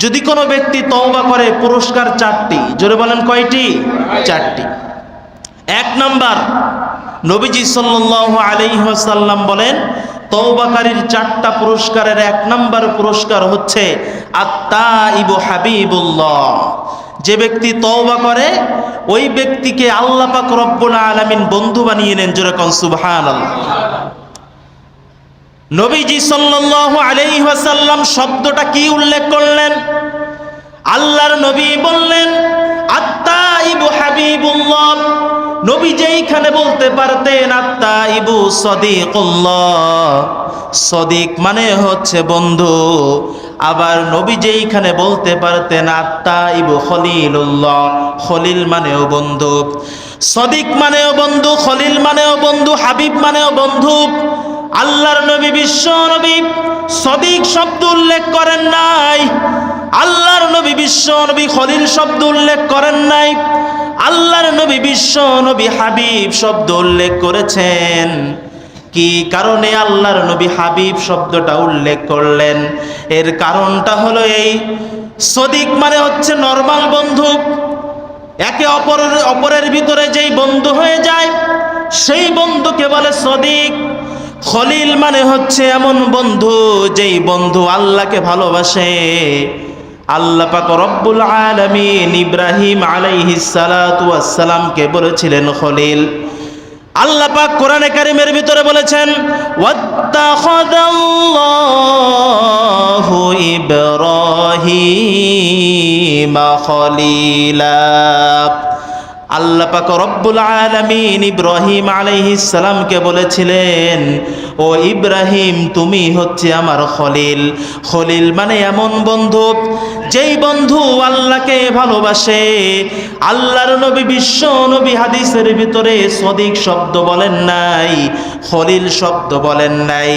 যদি কোনো ব্যক্তি তওবা করে পুরস্কার 4টি। জোরে বলেন কয়টি? 4টি। 1 নাম্বার, নবীজি সাল্লাল্লাহু আলাইহি ওয়াসাল্লাম বলেন তওবাকারীর 4টা পুরস্কারের 1 নাম্বার পুরস্কার হচ্ছে আত-তাইবু হাবিবুল্লাহ। যে ব্যক্তি তওবা করে ওই ব্যক্তিকে আল্লাহ পাক রব্বুল আলামিন বন্ধু বানিয়ে নেন। জোরে কোন সুবহানাল্লাহ। নবীজি সাল্লাল্লাহু আলাইহি ওয়াসাল্লাম শব্দটা কি উল্লেখ করলেন? আল্লাহর নবী বললেন আত-তাইবু হাবিবুল্লাহ। নবী যেইখানে বলতে পারতেন আত-তাইবু সাদিকুল্লাহ, সাদিক মানে হচ্ছে বন্ধু। আবার নবী যেইখানে বলতে পারতেন আত-তাইবু খলিলুল্লাহ, খলিল মানেও বন্ধু, সাদিক মানেও বন্ধু, খলিল মানেও বন্ধু, হাবিব মানেও বন্ধু। আল্লাহর নবী বিশ্ব নবী সাদিক শব্দ উল্লেখ করেন নাই, আল্লাহর নবী বিশ্ব নবী খলিল শব্দ উল্লেখ করেন নাই, আল্লাহর নবী বিশ্ব নবী হাবিব শব্দ উল্লেখ করেছেন। কি কারণে আল্লাহর নবী হাবিব শব্দটা উল্লেখ করলেন? এর কারণটা হলো এই, সাদিক মানে হচ্ছে নরমাল বন্ধু, একে অপরের ভিতরে যেই বন্ধু হয়ে যায় সেই বন্ধুকে বলে সাদিক। খলিল মানে হচ্ছে এমন বন্ধু যেই বন্ধু আল্লাহকে ভালোবাসে। আল্লাহ পাক রব্বুল আলামিন ইব্রাহিম আলাইহিস সালাতু ওয়াস সালামকে বলেছিলেন খলিল। আল্লাহ পাক কোরআনে কারীমের ভিতরে বলেছেন ওয়াত্তাখাযাল্লাহু ইব্রাহিমা খলিলা। আল্লাহ পাক রব্বুল আলামিন ইব্রাহিম আলাইহিস সালামকে বলেছিলেন ও ইব্রাহিম তুমি হচ্ছে আমার খলিল। খলিল মানে এমন বন্ধু যেই বন্ধু আল্লাহকে ভালোবাসে। আল্লাহর নবী বিশ্ব নবী হাদিসের ভিতরে সাদিক শব্দ বলেন নাই, খলিল শব্দ বলেন নাই।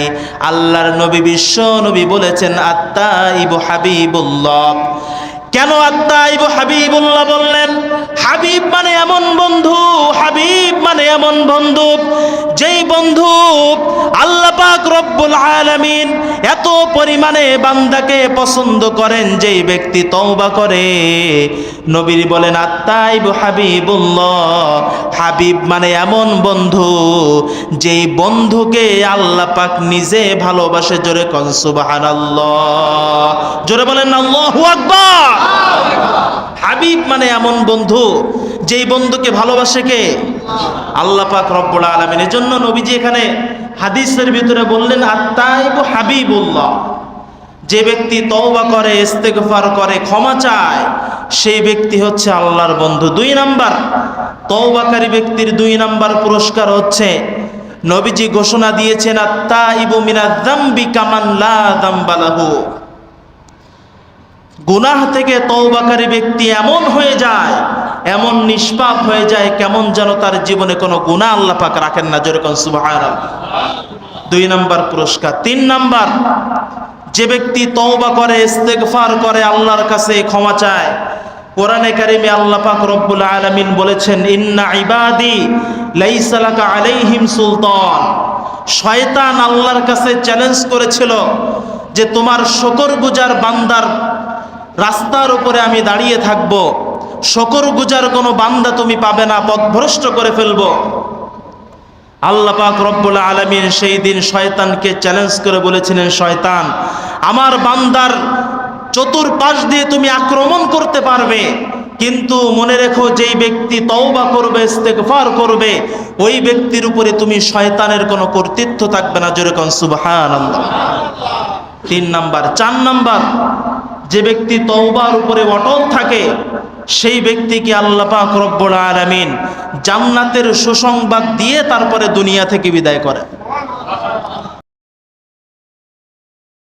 আল্লাহর নবী বিশ্ব নবী বলেছেন আত-তাইবু হাবিবুল্লাহ। কেন আত-তাইবু হাবিবুল্লাহ বললেন? হাবিব মানে এমন বন্ধু, হাবিব মানে এমন বন্ধু যেই বন্ধু আল্লাহ পাক রব্বুল আলামিন এত পরিমাণে বান্দাকে পছন্দ করেন যেই ব্যক্তি তওবা করে। নবী বলেন আত-তাইবু হাবিবুল্লাহ। হাবিব মানে এমন বন্ধু যেই বন্ধুকে আল্লাহ পাক নিজে ভালোবাসে। জোরে কোন সুবহানাল্লাহ, জোরে বলেন আল্লাহু আকবার। হাবিব মানে এমন বন্ধু যেই বন্ধুকে ভালোবাসে কে? আল্লাহ পাক রব্বুল আলামিন। এজন্য নবীজি এখানে হাদিসের ভিতরে বললেন আত-তাইবু হাবিবুল্লাহ। যে ব্যক্তি তওবা করে, ইস্তেগফার করে, ক্ষমা চায়, সেই ব্যক্তি হচ্ছে আল্লাহর বন্ধু। 2 নাম্বার, তওবাকারী ব্যক্তির 2 নাম্বার পুরস্কার হচ্ছে নবীজি ঘোষণা দিয়েছেন আত-তাইবু মিনায-যামবি কামান লা যামবা লাহু। গুনাহ থেকে তওবাকারী ব্যক্তি এমন হয়ে যায়, এমন নিষ্পাপ হয়ে যায়, কেমন যেন তার জীবনে কোনো গুনাহ আল্লাহ পাক রাখেন না। জোরে কোন সুবহানাল্লাহ। 2 নাম্বার পুরস্কার। 3 নাম্বার, যে ব্যক্তি তওবা করে, ইস্তেগফার করে, আল্লাহর কাছে ক্ষমা চায়। কোরআনে কারিমে আল্লাহ পাক রব্বুল আলামিন বলেছেন ইন্না ইবাদি লাইসা লাকা আলাইহিম সুলতান। শয়তান আল্লাহর কাছে চ্যালেঞ্জ করেছিল যে তোমার শুকরগুজার বান্দার রাস্তার উপরে আমি দাঁড়িয়ে থাকব, শুকরগুজার কোনো বান্দা তুমি পাবে না, পথভ্রষ্ট করে ফেলবো। আল্লাহ পাক রব্বুল আলামিন সেই দিন শয়তানকে চ্যালেঞ্জ করে বলেছিলেন শয়তান আমার বান্দার চতুর্পাশ দিয়ে তুমি আক্রমণ করতে পারবে, কিন্তু মনে রেখো যেই ব্যক্তি তওবা করবে, ইস্তেগফার করবে, ওই ব্যক্তির উপরে তুমি শয়তানের কোনো কর্তৃত্ব থাকবে না। জোরে কোন সুবহানাল্লাহ। 3 নাম্বার। 4 নাম্বার, যে ব্যক্তি তওবার উপরে অটল থাকে সেই ব্যক্তিকে আল্লাহ পাক রব্বুল আলামিন জান্নাতের সুসংবাদ দিয়ে তারপরে দুনিয়া থেকে বিদায় করে।